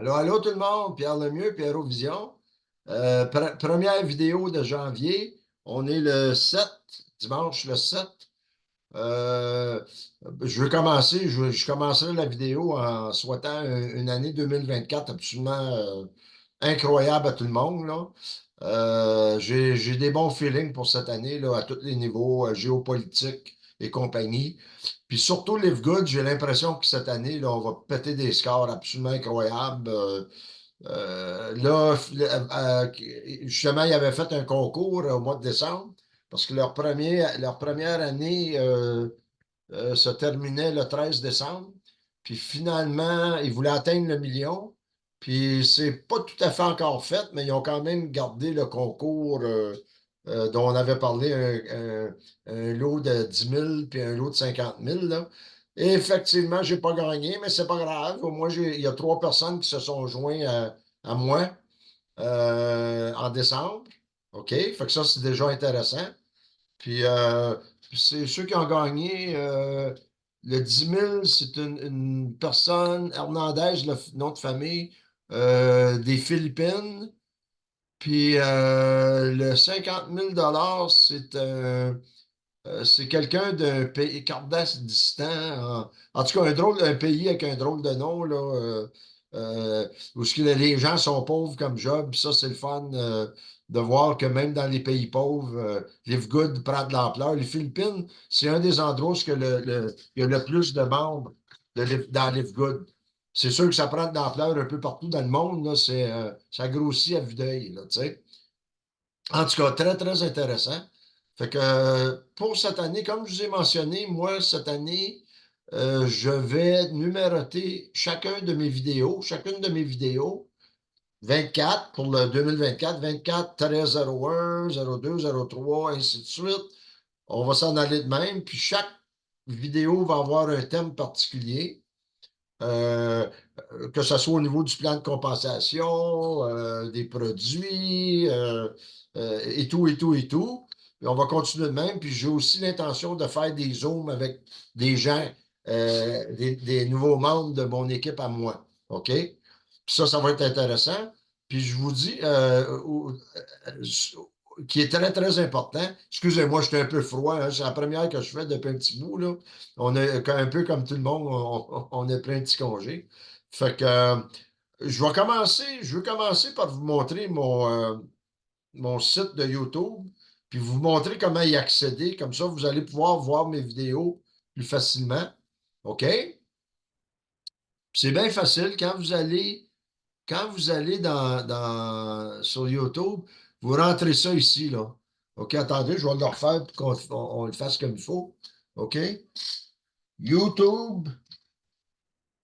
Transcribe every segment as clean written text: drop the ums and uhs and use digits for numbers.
Allô tout le monde, Pierre Lemieux, Pierrovision. Première vidéo de janvier. On est le 7, dimanche le 7. Euh, je veux commencer, je commencerai la vidéo en souhaitant une année 2024 absolument incroyable à tout le monde, là. J'ai des bons feelings pour cette année là, à tous les niveaux, géopolitique et compagnie. Puis surtout, Live Good, j'ai l'impression que cette année, là, on va péter des scores absolument incroyables. Là, justement, ils avaient fait un concours au mois de décembre parce que leur première année se terminait le 13 décembre. Puis finalement, ils voulaient atteindre le million. Puis c'est pas tout à fait encore fait, mais ils ont quand même gardé le concours dont on avait parlé, un lot de 10 000 puis un lot de 50 000 là. Et effectivement, j'ai pas gagné, mais c'est pas grave. Au moins, il y a 3 personnes qui se sont joints à moi en décembre. OK? Fait que ça, c'est déjà intéressant. Puis c'est ceux qui ont gagné le 10 000, c'est une personne, Hernandez, le nom de famille, des Philippines. Puis le 50 000 c'est quelqu'un d'un pays, Kardastan, en tout cas, un pays avec un drôle de nom, là, où les gens sont pauvres comme job. Ça, c'est le fun de voir que même dans les pays pauvres, Live Good prend de l'ampleur. Les Philippines, c'est un des endroits où il y a le plus de membres dans Live Good. C'est sûr que ça prend de l'ampleur un peu partout dans le monde, là, ça grossit à vue d'œil, là, tu sais. En tout cas, très, très intéressant. Fait que pour cette année, comme je vous ai mentionné, moi, cette année, je vais numéroter chacune de mes vidéos, 24 pour le 2024, 24, 13, 01, 02, 03, ainsi de suite. On va s'en aller de même. Puis chaque vidéo va avoir un thème particulier. Euh, que ce soit au niveau du plan de compensation, des produits, et tout, et tout, et tout. Puis on va continuer de même. Puis j'ai aussi l'intention de faire des zooms avec des gens, des nouveaux membres de mon équipe à moi. OK? Puis ça va être intéressant. Puis je vous dis, qui est très, très important. Excusez-moi, j'étais un peu froid, hein. C'est la première que je fais depuis un petit bout, là. On est un peu comme tout le monde, on est plein de petits congés. Fait que je veux commencer par vous montrer mon site de YouTube, puis vous montrer comment y accéder. Comme ça, vous allez pouvoir voir mes vidéos plus facilement. OK? Puis c'est bien facile. Quand vous allez sur YouTube, vous rentrez ça ici, là. OK, attendez, je vais le refaire pour qu'on le fasse comme il faut. OK? YouTube,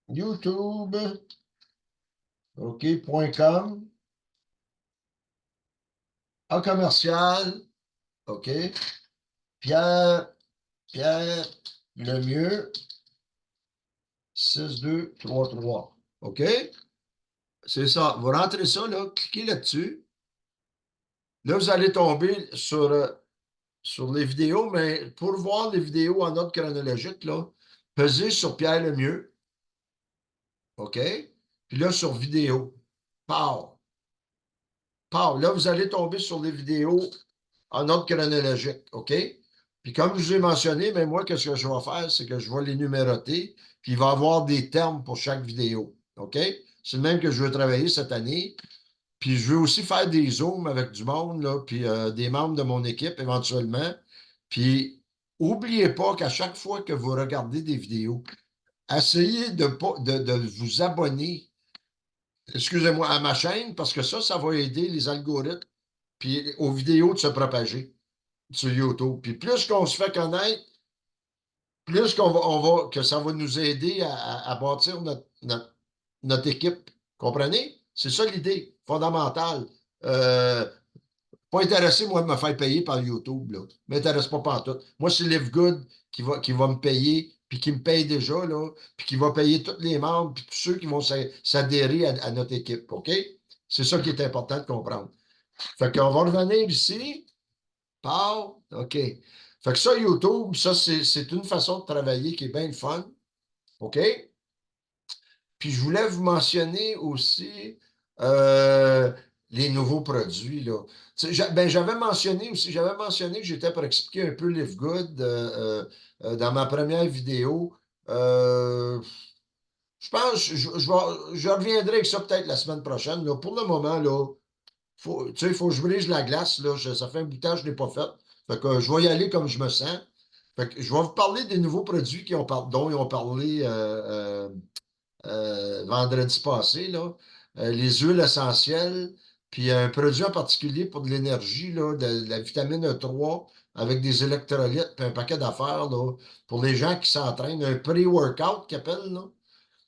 YouTube, OK, .com, en commercial, OK, Pierre, Pierre Lemieux, 6233. OK? C'est ça. Vous rentrez ça, là, cliquez là-dessus. Là, vous allez tomber sur les vidéos, mais pour voir les vidéos en ordre chronologique, là, pesez sur Pierre Lemieux. OK? Puis là, sur vidéo. Pow! Pow! Là, vous allez tomber sur les vidéos en ordre chronologique. OK? Puis comme je vous ai mentionné, mais moi, qu'est-ce que je vais faire? C'est que je vais les numéroter, puis il va y avoir des termes pour chaque vidéo. OK? C'est le même que je veux travailler cette année. Puis je veux aussi faire des zooms avec du monde, là, puis des membres de mon équipe éventuellement. Puis n'oubliez pas qu'à chaque fois que vous regardez des vidéos, essayez de vous abonner, excusez-moi, à ma chaîne, parce que ça va aider les algorithmes puis aux vidéos de se propager sur YouTube. Puis plus qu'on se fait connaître, plus que ça va nous aider à bâtir notre équipe. Comprenez? C'est ça l'idée fondamentale. Euh, Pas intéressé, moi, de me faire payer par YouTube, là. M'intéresse pas pantoute. Moi, c'est Live Good qui va me payer, puis qui me paye déjà, là, puis qui va payer tous les membres, puis tous ceux qui vont s'adhérer à notre équipe, OK? C'est ça qui est important de comprendre. Fait qu'on va revenir ici. OK. Fait que ça, YouTube, ça, c'est une façon de travailler qui est bien le fun. OK? Puis je voulais vous mentionner aussi euh, les nouveaux produits, là. Ben, j'avais mentionné que j'étais pour expliquer un peu Live Good dans ma première vidéo. Euh, je pense, je reviendrai avec ça peut-être la semaine prochaine, là. Pour le moment, là, il faut que je brise la glace, là. Ça fait un bout de temps que je ne l'ai pas fait. Fait que je vais y aller comme je me sens. Fait que je vais vous parler des nouveaux produits dont ils ont parlé vendredi passé, là. Les huiles essentielles, puis un produit en particulier pour de l'énergie, là, de la vitamine E3 avec des électrolytes, puis un paquet d'affaires, là, pour les gens qui s'entraînent, un pré-workout qu'ils appellent, là.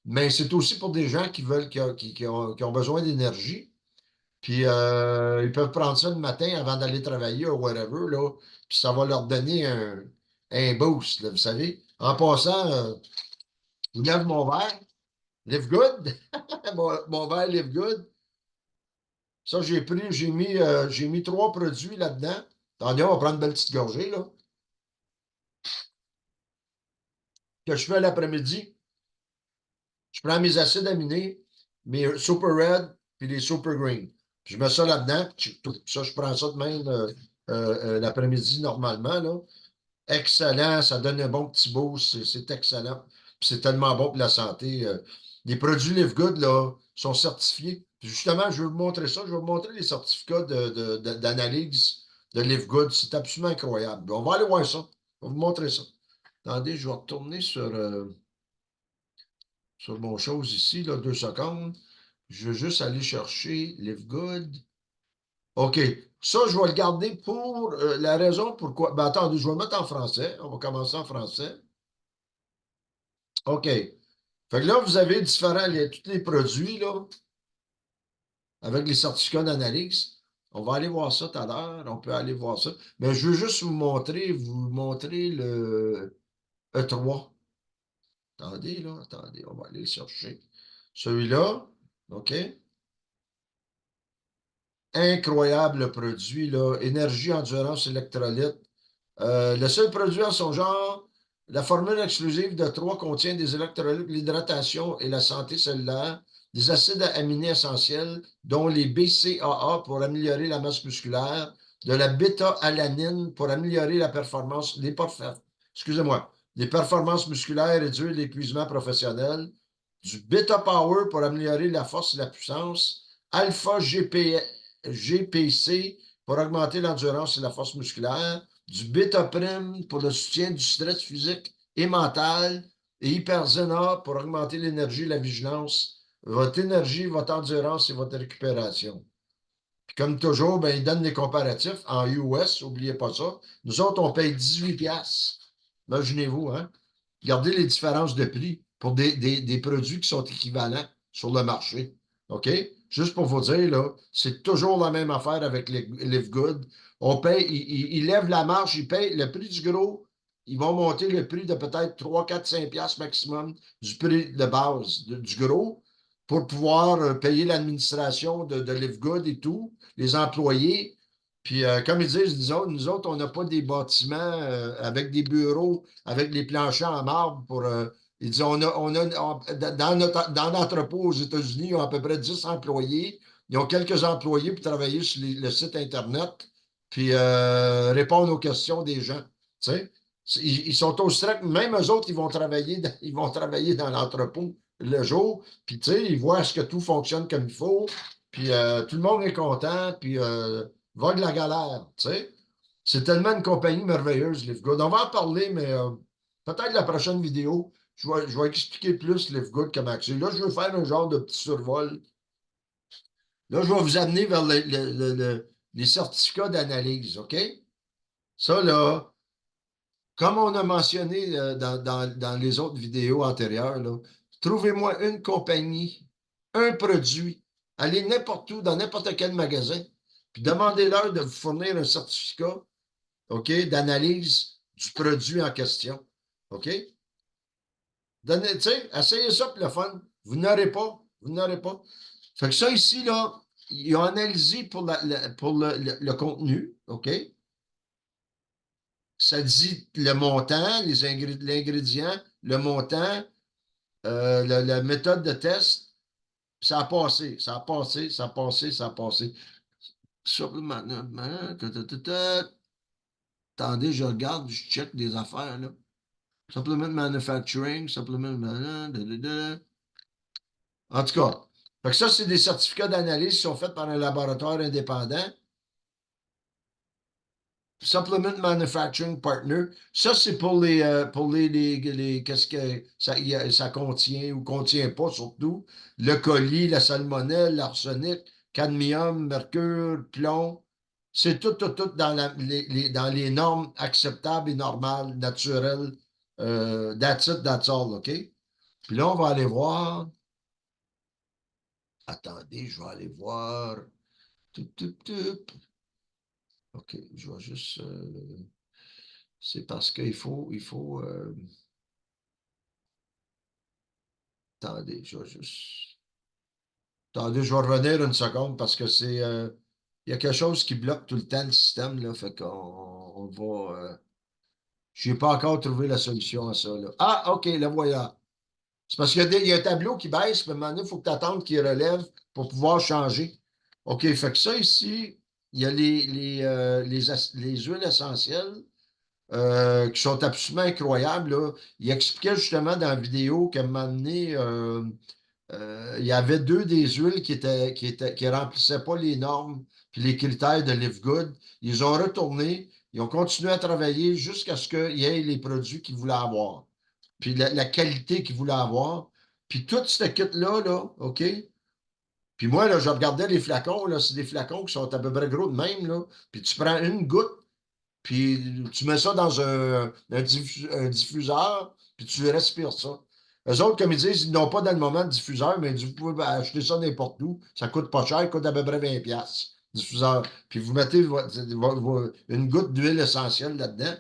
Mais c'est aussi pour des gens qui veulent, qui ont besoin d'énergie. Puis ils peuvent prendre ça le matin avant d'aller travailler ou whatever, là. Puis ça va leur donner un boost, là, vous savez. En passant, je lève mon verre. Live Good. Mon verre Live Good. Ça, j'ai mis 3 produits là-dedans. Attendez, on va prendre une belle petite gorgée, là. Que je fais l'après-midi. Je prends mes acides aminés, mes Super Red, puis les Super Green. Puis je mets ça là-dedans. Ça, je prends ça de même l'après-midi normalement, là. Excellent, ça donne un bon petit boost, c'est excellent. Puis c'est tellement bon pour la santé. Les produits Live Good, là, sont certifiés. Puis justement, je vais vous montrer ça. Je vais vous montrer les certificats d'analyse de Live Good. C'est absolument incroyable. On va aller voir ça. Je vais vous montrer ça. Attendez, je vais retourner sur mon chose ici, là, 2 secondes. Je veux juste aller chercher Live Good. OK. Ça, je vais le garder pour la raison pourquoi. Ben, attendez, je vais le mettre en français. On va commencer en français. OK. Fait que là, vous avez tous les produits, là, avec les certificats d'analyse. On va aller voir ça tout à l'heure. On peut aller voir ça. Mais je veux juste vous montrer le E3. Attendez, là, attendez, on va aller le chercher. Celui-là, OK. Incroyable produit, là. Énergie, endurance, électrolyte. Le seul produit en son genre, la formule exclusive de 3 contient des électrolytes, l'hydratation et la santé cellulaire, des acides aminés essentiels, dont les BCAA pour améliorer la masse musculaire, de la bêta-alanine pour améliorer la performance, excusez-moi, les performances musculaires et réduire l'épuisement professionnel, du bêta-power pour améliorer la force et la puissance, alpha-GPC pour augmenter l'endurance et la force musculaire, du bêta-prime pour le soutien du stress physique et mental, et hyperzéna pour augmenter l'énergie et la vigilance, votre énergie, votre endurance et votre récupération. Puis comme toujours, ben, ils donnent des comparatifs en US, n'oubliez pas ça. Nous autres, on paye 18$. Imaginez-vous, hein? Regardez les différences de prix pour des produits qui sont équivalents sur le marché. OK? Juste pour vous dire, là, c'est toujours la même affaire avec les Live Good. On paye, ils lèvent la marge, ils payent le prix du gros, ils vont monter le prix de peut-être 3, 4, 5 piastres maximum du prix de base du gros pour pouvoir payer l'administration de Live Good et tout, les employés. Puis, comme ils disent, nous autres on n'a pas des bâtiments avec des bureaux, avec des planchers en marbre pour. Ils disent, dans l'entrepôt aux États-Unis, ils ont à peu près 10 employés. Ils ont quelques employés pour travailler sur le site Internet, puis répondre aux questions des gens. Tu sais? Ils sont au strict, même eux autres, ils vont travailler dans l'entrepôt le jour, puis tu sais, ils voient est-ce que tout fonctionne comme il faut, puis tout le monde est content, puis va de la galère, tu sais. C'est tellement une compagnie merveilleuse, Live Good. On va en parler, mais peut-être la prochaine vidéo, je vais expliquer plus Live Good comment c'est. Là, je veux faire un genre de petit survol. Là, je vais vous amener vers les certificats d'analyse, OK? Ça, là, comme on a mentionné dans les autres vidéos antérieures, là, trouvez-moi une compagnie, un produit, allez n'importe où, dans n'importe quel magasin, puis demandez-leur de vous fournir un certificat, OK, d'analyse du produit en question. OK? Donnez, tu sais, essayez ça pour le fun. Vous n'aurez pas. Vous n'aurez pas. Fait que ça ici, là, ils ont analysé pour le contenu, OK? Ça dit le montant, l'ingrédient, le montant, la méthode de test, ça a passé, ça a passé, ça a passé, ça a passé. Supplement, attendez, je regarde, je check des affaires, là. Supplement manufacturing, supplement, en tout cas, fait que ça, c'est des certificats d'analyse qui sont faits par un laboratoire indépendant. Supplement Manufacturing Partner, ça, c'est pour qu'est-ce que ça contient ou contient pas, surtout. Le colis, la salmonelle, l'arsenic, cadmium, mercure, plomb. C'est tout dans, dans les normes acceptables et normales, naturelles. That's it, that's all, OK? Puis là, on va aller voir. Attendez, je vais aller voir. Tup, tup, tup. OK, je vais juste. C'est parce qu'il faut. Attendez, je vais juste. Attendez, je vais revenir une seconde parce que c'est. Il y a quelque chose qui bloque tout le temps le système, là. Fait qu'on on va. Je n'ai pas encore trouvé la solution à ça, là. Ah, OK, le voilà. C'est parce qu'il y a un tableau qui baisse, puis à un moment donné, il faut que tu attendes qu'il relève pour pouvoir changer. OK, fait que ça ici, il y a les huiles essentielles. Qui sont absolument incroyables, là. Il expliquait justement dans la vidéo qu'à un moment donné, il y avait deux des huiles qui remplissaient pas les normes puis les critères de Live Good. Ils ont retourné, ils ont continué à travailler jusqu'à ce qu'il y ait les produits qu'ils voulaient avoir, puis la qualité qu'ils voulaient avoir. Puis toute cette kit-là, là, OK? Puis moi, là, je regardais les flacons, là, c'est des flacons qui sont à peu près gros de même, là. Puis tu prends une goutte, puis tu mets ça dans un diffuseur, puis tu respires ça. Eux autres, comme ils disent, ils n'ont pas dans le moment de diffuseur, mais vous pouvez acheter ça n'importe où. Ça coûte pas cher, ça coûte à peu près 20 piastres, diffuseur. Puis vous mettez une goutte d'huile essentielle là-dedans.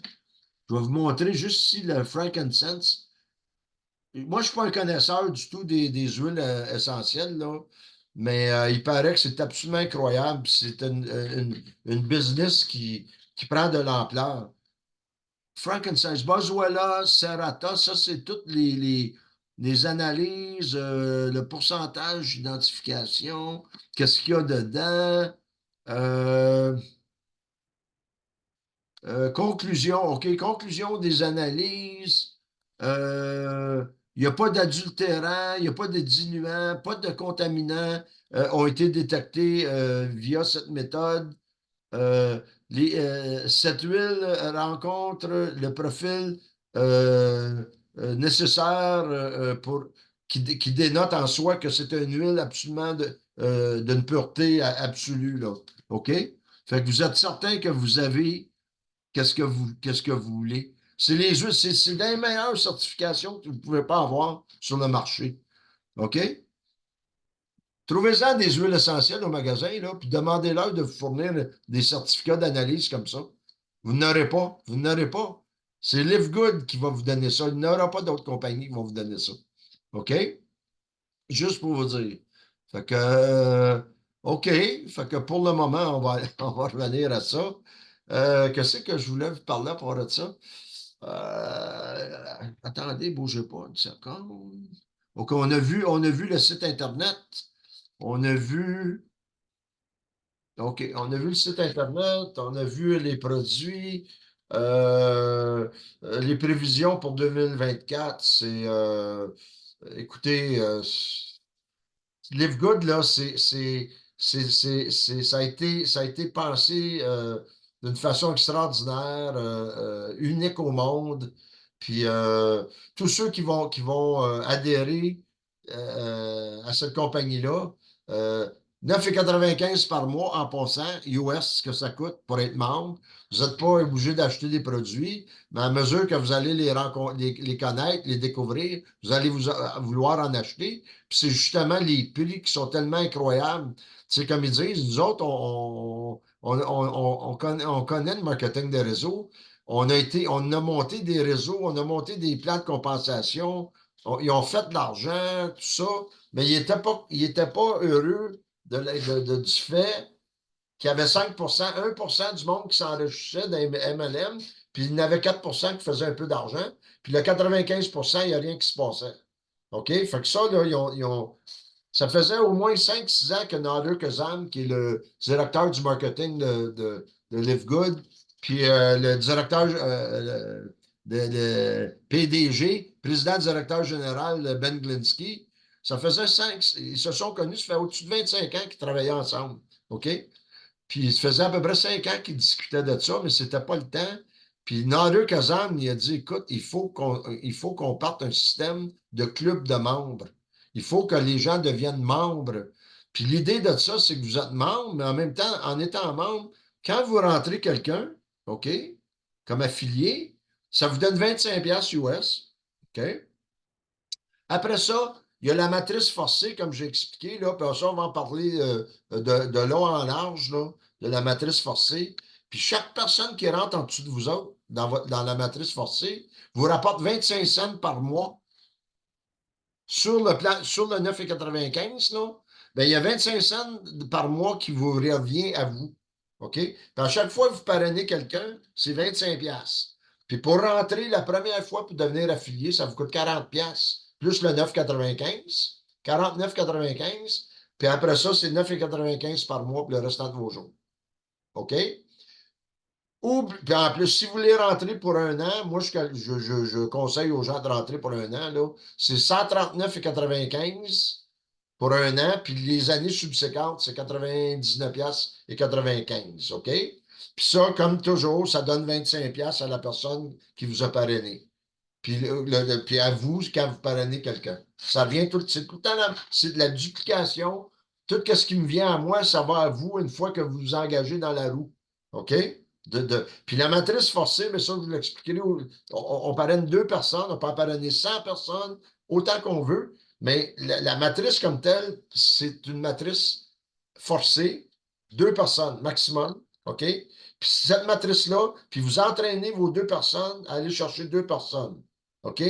Je vais vous montrer juste ici le frankincense. Moi, je ne suis pas un connaisseur du tout des huiles essentielles, là, mais il paraît que c'est absolument incroyable. C'est une business qui prend de l'ampleur. Frankincense, Boswellia, Serrata, ça, c'est toutes les analyses, le pourcentage d'identification, qu'est-ce qu'il y a dedans. Euh, conclusion, OK. Conclusion des analyses. Euh, Il n'y a pas d'adultérant, il n'y a pas de diluant, pas de contaminants ont été détectés via cette méthode. Euh, cette huile rencontre le profil euh, nécessaire qui dénote en soi que c'est une huile absolument d'une pureté absolue, là. OK? Fait que vous êtes certain que vous avez qu'est-ce que vous voulez. C'est les huiles, c'est les meilleures certifications que vous ne pouvez pas avoir sur le marché. OK? Trouvez-en des huiles essentielles au magasin, là, puis demandez-leur de vous fournir des certificats d'analyse comme ça. Vous n'aurez pas. Vous n'aurez pas. C'est Live Good qui va vous donner ça. Il n'y aura pas d'autres compagnies qui vont vous donner ça. OK? Juste pour vous dire. Fait que, OK. Fait que pour le moment, on va revenir à ça. Qu'est-ce que je voulais vous parler à propos de ça? Attendez, bougez pas une seconde. Donc, on a vu le site Internet. On a vu, OK, on a vu le site Internet, on a vu les produits, les prévisions pour 2024, écoutez, Live Good, là, ça a été pensé d'une façon extraordinaire, unique au monde. Puis tous ceux qui vont adhérer à cette compagnie-là, euh, 9,95 par mois en passant, US, que ça coûte pour être membre. Vous n'êtes pas obligé d'acheter des produits, mais à mesure que vous allez les connaître, les découvrir, vous allez vouloir en acheter. Puis c'est justement les prix qui sont tellement incroyables. Tu sais, comme ils disent, nous autres, on connaît le marketing des réseaux. On a monté des réseaux, on a monté des plans de compensation. Ils ont fait de l'argent, tout ça, mais ils étaient pas heureux du fait qu'il y avait 5%, 1% du monde qui s'enrichissait dans les MLM, puis il y en avait 4% qui faisaient un peu d'argent, puis le 95%, il n'y a rien qui se passait. OK? Fait que ça, là, ça faisait au moins 5 6 ans que Nader Kazan, qui est le directeur du marketing de Live Good, puis le directeur, le PDG, président directeur général Ben Glinsky, ça faisait ils se sont connus, ça fait au-dessus de 25 ans qu'ils travaillaient ensemble. OK? Puis ça faisait à peu près 5 ans qu'ils discutaient de ça, mais c'était pas le temps. Puis Nader Kazan, il a dit, écoute, il faut qu'on parte un système de club de membres. Il faut que les gens deviennent membres. Puis l'idée de ça, c'est que vous êtes membre, mais en même temps, en étant membre, quand vous rentrez quelqu'un, OK, comme affilié, ça vous donne 25$ US. OK? Après ça, il y a la matrice forcée, comme j'ai expliqué, là, puis ça, on va en parler de long en large, là, de la matrice forcée. Puis chaque personne qui rentre en dessous de vous autres, dans la matrice forcée, vous rapporte 25 cents par mois sur le 9,95, là. Ben, il y a 25 cents par mois qui vous revient à vous. OK? Puis à chaque fois que vous parrainez quelqu'un, c'est 25$. Puis pour rentrer la première fois pour devenir affilié, ça vous coûte 40$, plus le 9,95, 49,95. Puis après ça, c'est 9,95 par mois pour le restant de vos jours. OK? Ou, puis en plus, si vous voulez rentrer pour un an, moi, je conseille aux gens de rentrer pour un an, là. C'est 139,95 pour un an, puis les années subséquentes, c'est 99,95$, OK? Puis ça, comme toujours, ça donne 25$ à la personne qui vous a parrainé. Puis, puis à vous, quand vous parrainez quelqu'un. Ça vient c'est tout le temps, c'est de la duplication. Tout ce qui me vient à moi, ça va à vous une fois que vous vous engagez dans la roue. OK? Puis la matrice forcée, mais ça, je vous l'expliquerai. On parraine 2 personnes, on peut en parrainer 100 personnes, autant qu'on veut. Mais la matrice comme telle, c'est une matrice forcée, 2 personnes maximum. OK? Puis cette matrice-là, puis vous entraînez vos 2 personnes à aller chercher 2 personnes. OK?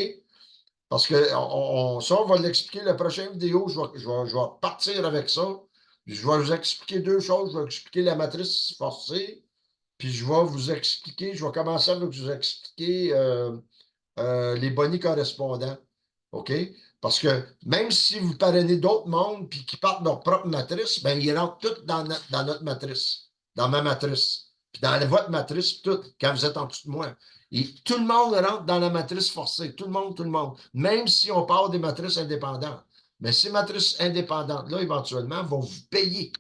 Parce que ça, on va l'expliquer la prochaine vidéo. Je vais partir avec ça. Puis je vais vous expliquer 2 choses. Je vais expliquer la matrice forcée. Puis je vais commencer avec vous expliquer les bonnies correspondants. OK? Parce que même si vous parrainez d'autres mondes puis qui partent de leur propre matrice, ben, ils rentrent tous dans notre matrice, dans ma matrice, puis dans votre matrice, puis tout, quand vous êtes en dessous de moi. Et tout le monde rentre dans la matrice forcée. Tout le monde, tout le monde. Même si on part des matrices indépendantes. Mais ces matrices indépendantes-là, éventuellement, vont vous payer.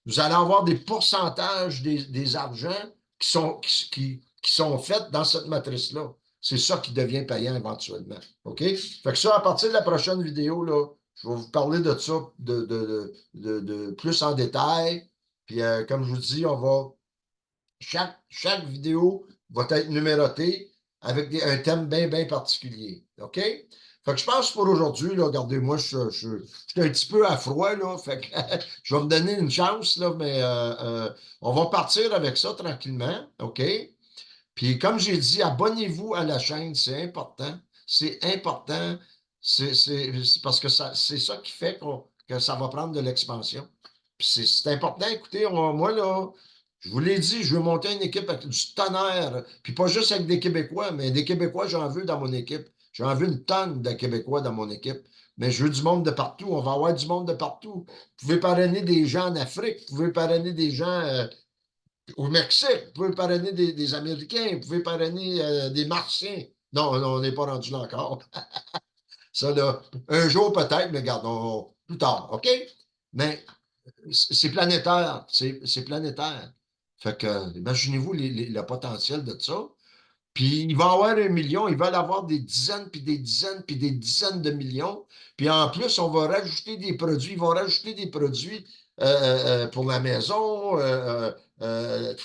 Vous allez avoir des pourcentages des argents qui sont faits dans cette matrice-là. C'est ça qui devient payant éventuellement. OK? Fait que ça, à partir de la prochaine vidéo, là, je vais vous parler de ça de plus en détail. Puis, comme je vous dis, chaque vidéo va être numérotée avec un thème bien, bien particulier. OK? Fait que je pense pour aujourd'hui, là, regardez-moi, je suis un petit peu à froid, là, fait que je vais me donner une chance, là, mais on va partir avec ça tranquillement, OK? Puis comme j'ai dit, abonnez-vous à la chaîne, c'est important. C'est important, c'est parce que c'est ça qui fait que ça va prendre de l'expansion. Puis c'est important, écoutez, moi, là, je vous l'ai dit, je veux monter une équipe avec du tonnerre, puis pas juste avec des Québécois, mais des Québécois, j'en veux dans mon équipe. J'en veux une tonne de Québécois dans mon équipe. Mais je veux du monde de partout. On va avoir du monde de partout. Vous pouvez parrainer des gens en Afrique, vous pouvez parrainer des gens au Mexique, vous pouvez parrainer des Américains, vous pouvez parrainer des Martiens. Non, non, on n'est pas rendu là encore. Ça, là, un jour peut-être, mais regarde, plus tard, OK? Mais c'est planétaire, c'est planétaire. Fait que, imaginez-vous le potentiel de ça. Puis il va avoir 1 million, il va avoir des dizaines, puis des dizaines, puis des dizaines de millions. Puis en plus, on va rajouter des produits, ils vont rajouter des produits pour la maison, tu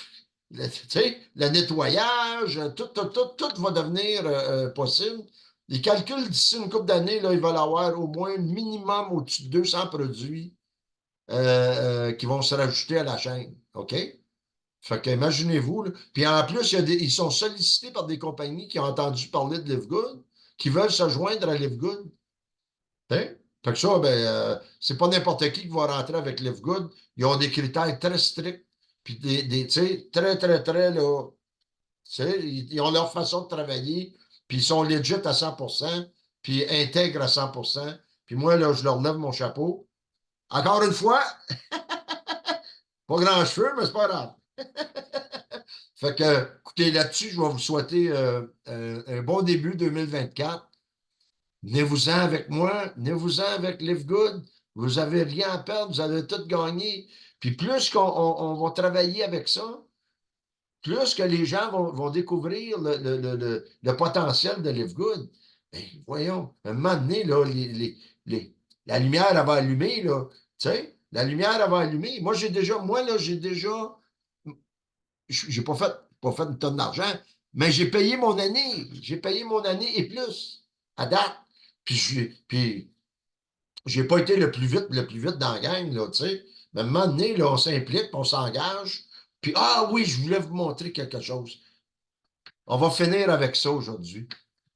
sais, le nettoyage, tout va devenir possible. Ils calculent d'ici une couple d'années, là, il va y avoir au moins minimum au-dessus de 200 produits qui vont se rajouter à la chaîne. OK? Fait que imaginez-vous, là. Puis en plus, ils sont sollicités par des compagnies qui ont entendu parler de LiveGood, qui veulent se joindre à LiveGood. Hein? Fait que ça, ben, c'est pas n'importe qui va rentrer avec LiveGood. Ils ont des critères très stricts, puis tu sais, très, très, très, là, tu sais, ils ont leur façon de travailler, puis ils sont legit à 100%. puis intègres à 100%. Puis moi, là, je leur lève mon chapeau. Encore une fois, pas grand cheveu, mais c'est pas grave. Fait que, écoutez, là-dessus, je vais vous souhaiter un bon début 2024. Venez-vous-en avec moi, venez-vous-en avec Live Good. Vous n'avez rien à perdre, vous allez tout gagner. Puis plus qu'on va travailler avec ça, plus que les gens vont découvrir le potentiel de Live Good. Ben, voyons, un moment donné, là, la lumière, elle va allumer, là. Tu sais, la lumière, elle va allumer. Moi, là, j'ai pas fait une tonne d'argent, mais j'ai payé mon année. J'ai payé mon année et plus, à date. Puis j'ai pas été le plus vite dans la gang, là, tu sais. Mais à un moment donné, là, on s'implique, puis on s'engage. Puis, ah oui, je voulais vous montrer quelque chose. On va finir avec ça aujourd'hui.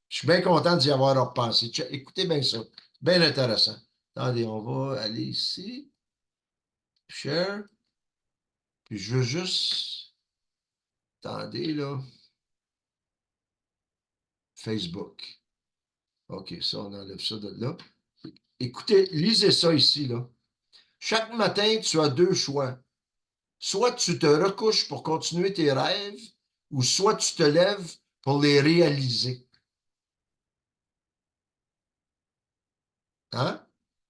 Je suis bien content d'y avoir repensé. Écoutez bien ça. Bien intéressant. Attendez, on va aller ici. Share. Puis je veux juste. Attendez, là. Facebook. OK, ça, on enlève ça de là. Écoutez, lisez ça ici, là. Chaque matin, tu as deux choix. Soit tu te recouches pour continuer tes rêves, ou soit tu te lèves pour les réaliser. Hein?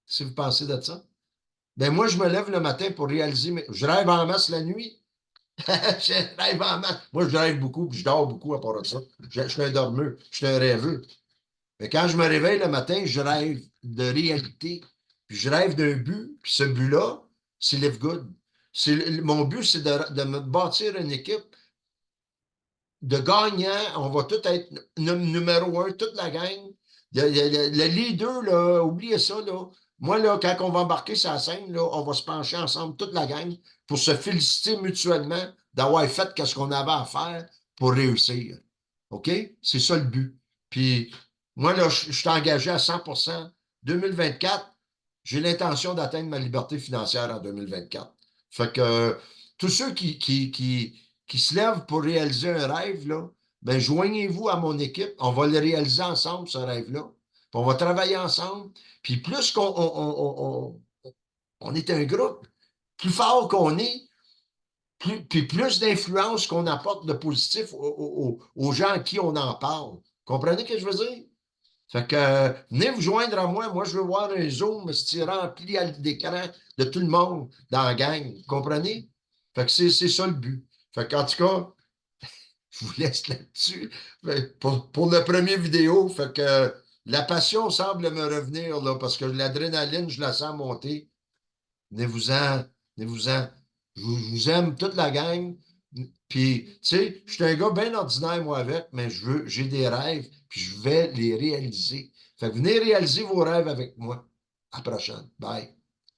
Si vous pensez de ça. Ben moi, je me lève le matin pour réaliser. Je rêve en masse la nuit. Je rêve en masse. Moi, je rêve beaucoup, puis je dors beaucoup à part de ça. Je suis un dormeur, je suis un rêveur. Mais quand je me réveille le matin, je rêve de réalité. Puis je rêve d'un but. Puis ce but-là, c'est Live Good. Mon but, c'est de me bâtir une équipe de gagnants. On va tout être numéro un, toute la gang. Le leader, là, oubliez ça, là. Moi, là, quand on va embarquer sur la scène, là, on va se pencher ensemble, toute la gang, pour se féliciter mutuellement d'avoir fait ce qu'on avait à faire pour réussir. OK? C'est ça le but. Puis, moi, là, je suis engagé à 100%. 2024, j'ai l'intention d'atteindre ma liberté financière en 2024. Fait que tous ceux qui se lèvent pour réaliser un rêve, là, ben, joignez-vous à mon équipe. On va le réaliser ensemble, ce rêve-là. Puis on va travailler ensemble. Puis plus on est un groupe, plus fort qu'on est, puis plus d'influence qu'on apporte de positif aux gens à qui on en parle. Comprenez ce que je veux dire? Fait que venez vous joindre à moi. Moi, je veux voir un Zoom se rempli d'écran de tout le monde dans la gang. Comprenez? Fait que c'est ça le but. Fait qu'en tout cas, je vous laisse là-dessus. Pour le premier vidéo, fait que la passion semble me revenir là, parce que l'adrénaline, je la sens monter. Venez-vous-en, venez-vous-en. Je vous aime toute la gang. Puis, tu sais, je suis un gars bien ordinaire, moi, avec, mais j'ai des rêves, puis je vais les réaliser. Fait que venez réaliser vos rêves avec moi. À la prochaine. Bye.